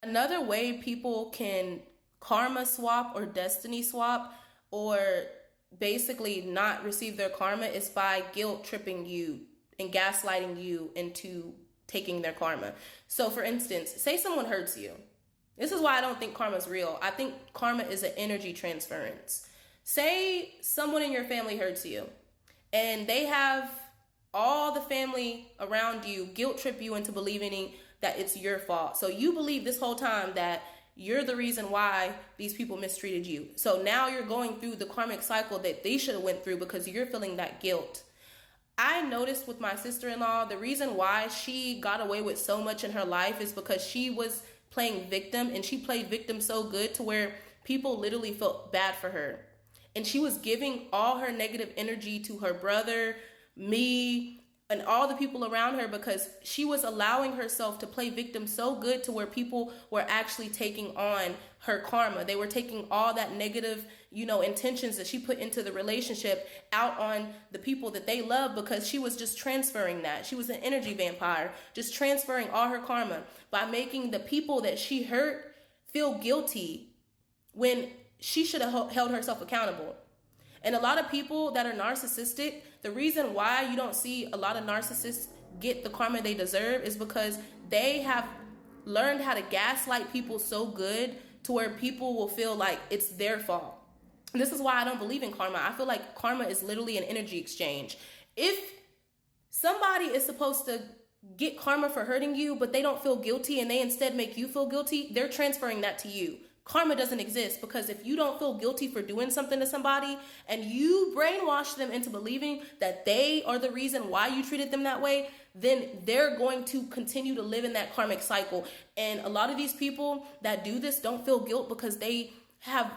Another way people can karma swap or destiny swap or basically not receive their karma is by guilt tripping you and gaslighting you into taking their karma. So, for instance, say someone hurts you. This is why I don't think karma is real. I think karma is an energy transference. Say someone in your family hurts you and they have all the family around you guilt trip you into believing that it's your fault. So you believe this whole time that you're the reason why these people mistreated you. So now you're going through the karmic cycle that they should have went through because you're feeling that guilt. I noticed with my sister-in-law, the reason why she got away with so much in her life is because she was playing victim, and she played victim so good to where people literally felt bad for her. And she was giving all her negative energy to her brother, me, and all the people around her because she was allowing herself to play victim so good to where people were actually taking on her karma. They were taking all that negative, intentions that she put into the relationship out on the people that they love because she was just transferring that. She was an energy vampire, just transferring all her karma by making the people that she hurt feel guilty when she should have held herself accountable. And a lot of people that are narcissistic, the reason why you don't see a lot of narcissists get the karma they deserve is because they have learned how to gaslight people so good to where people will feel like it's their fault. And this is why I don't believe in karma. I feel like karma is literally an energy exchange. If somebody is supposed to get karma for hurting you, but they don't feel guilty and they instead make you feel guilty, they're transferring that to you. Karma doesn't exist because if you don't feel guilty for doing something to somebody and you brainwash them into believing that they are the reason why you treated them that way, then they're going to continue to live in that karmic cycle. And a lot of these people that do this don't feel guilt because they have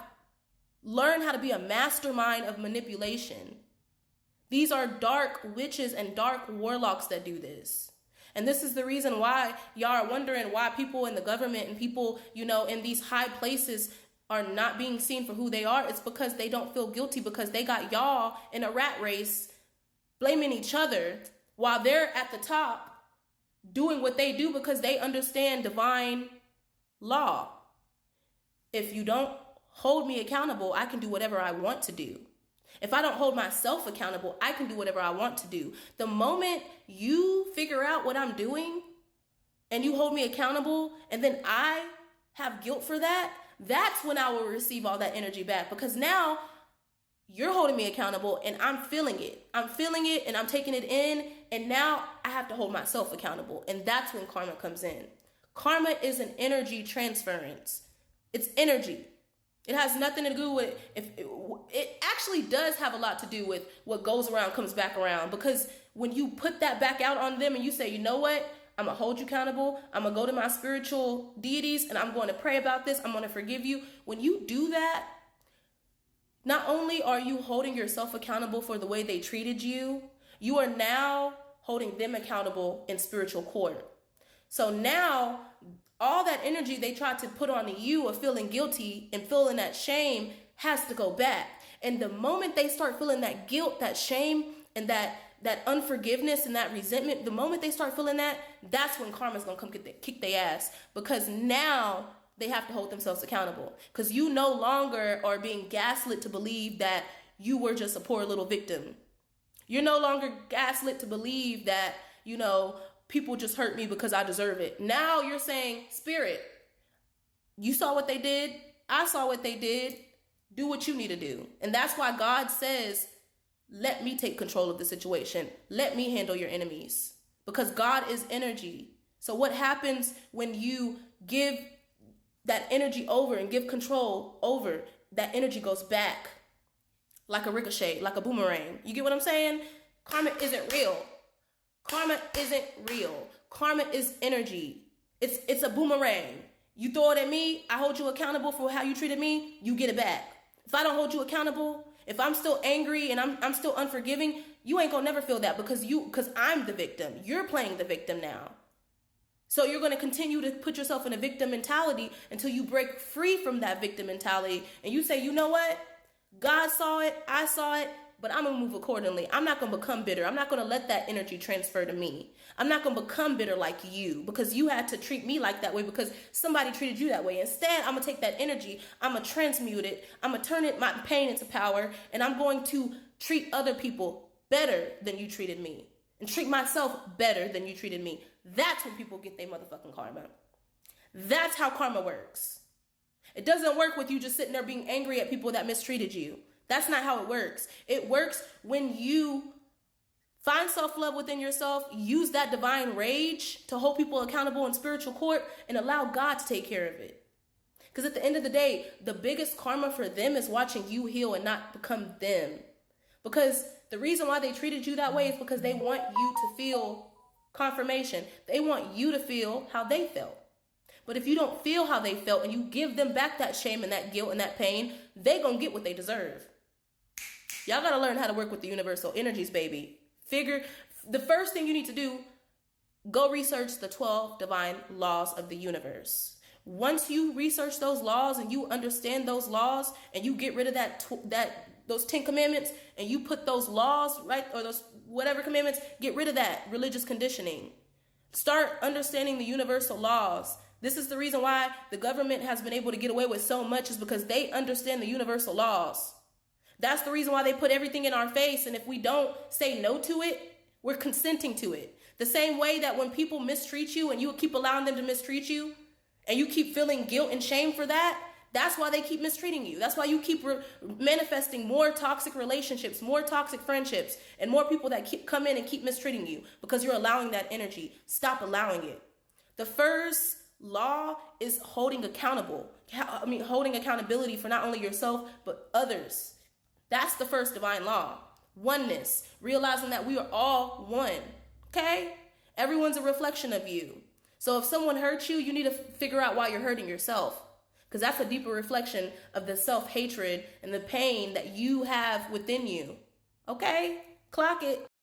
learned how to be a mastermind of manipulation. These are dark witches and dark warlocks that do this. And this is the reason why y'all are wondering why people in the government and people, in these high places are not being seen for who they are. It's because they don't feel guilty because they got y'all in a rat race blaming each other while they're at the top doing what they do because they understand divine law. If you don't hold me accountable, I can do whatever I want to do. If I don't hold myself accountable, I can do whatever I want to do. The moment you figure out what I'm doing and you hold me accountable and then I have guilt for that, that's when I will receive all that energy back because now you're holding me accountable and I'm feeling it. I'm feeling it and I'm taking it in, and now I have to hold myself accountable, and that's when karma comes in. Karma is an energy transference. It's energy. It has nothing to do with, if it actually does have a lot to do with what goes around comes back around, because when you put that back out on them and you say, you know what, I'm going to hold you accountable. I'm going to go to my spiritual deities and I'm going to pray about this. I'm going to forgive you. When you do that, not only are you holding yourself accountable for the way they treated you, you are now holding them accountable in spiritual court. So now all that energy they tried to put on you of feeling guilty and feeling that shame has to go back. And the moment they start feeling that guilt, that shame, and that unforgiveness and that resentment, the moment they start feeling that, that's when karma's gonna come kick their ass, because now they have to hold themselves accountable. Because you no longer are being gaslit to believe that you were just a poor little victim. You're no longer gaslit to believe that, people just hurt me because I deserve it. Now you're saying, Spirit, you saw what they did. I saw what they did. Do what you need to do. And that's why God says, let me take control of the situation. Let me handle your enemies. Because God is energy. So what happens when you give that energy over and give control over, that energy goes back like a ricochet, like a boomerang. You get what I'm saying? Karma isn't real. Karma isn't real. Karma is energy. It's a boomerang. You throw it at me, I hold you accountable for how you treated me, you get it back. If I don't hold you accountable, if I'm still angry and I'm still unforgiving, you ain't gonna never feel that because I'm the victim. You're playing the victim now. So you're gonna continue to put yourself in a victim mentality until you break free from that victim mentality and you say, you know what? God saw it, I saw it, but I'm going to move accordingly. I'm not going to become bitter. I'm not going to let that energy transfer to me. I'm not going to become bitter like you because you had to treat me like that way because somebody treated you that way. Instead, I'm going to take that energy, I'm going to transmute it, I'm going to turn my pain into power, and I'm going to treat other people better than you treated me and treat myself better than you treated me. That's when people get their motherfucking karma. That's how karma works. It doesn't work with you just sitting there being angry at people that mistreated you. That's not how it works. It works when you find self-love within yourself, use that divine rage to hold people accountable in spiritual court, and allow God to take care of it. Because at the end of the day, the biggest karma for them is watching you heal and not become them. Because the reason why they treated you that way is because they want you to feel confirmation. They want you to feel how they felt. But if you don't feel how they felt and you give them back that shame and that guilt and that pain, they gonna get what they deserve. Y'all gotta learn how to work with the universal energies, baby. The first thing you need to do, go research the 12 divine laws of the universe. Once you research those laws and you understand those laws and you get rid of those 10 commandments and you put those laws, right, or those whatever commandments, get rid of that religious conditioning. Start understanding the universal laws. This is the reason why the government has been able to get away with so much, is because they understand the universal laws. That's the reason why they put everything in our face. And if we don't say no to it, we're consenting to it. The same way that when people mistreat you and you keep allowing them to mistreat you and you keep feeling guilt and shame for that, that's why they keep mistreating you. That's why you keep manifesting more toxic relationships, more toxic friendships, and more people that come in and keep mistreating you because you're allowing that energy. Stop allowing it. The first law is holding accountability for not only yourself, but others. That's the first divine law. Oneness. Realizing that we are all one. Okay? Everyone's a reflection of you. So if someone hurts you, you need to figure out why you're hurting yourself. Because that's a deeper reflection of the self-hatred and the pain that you have within you. Okay? Clock it.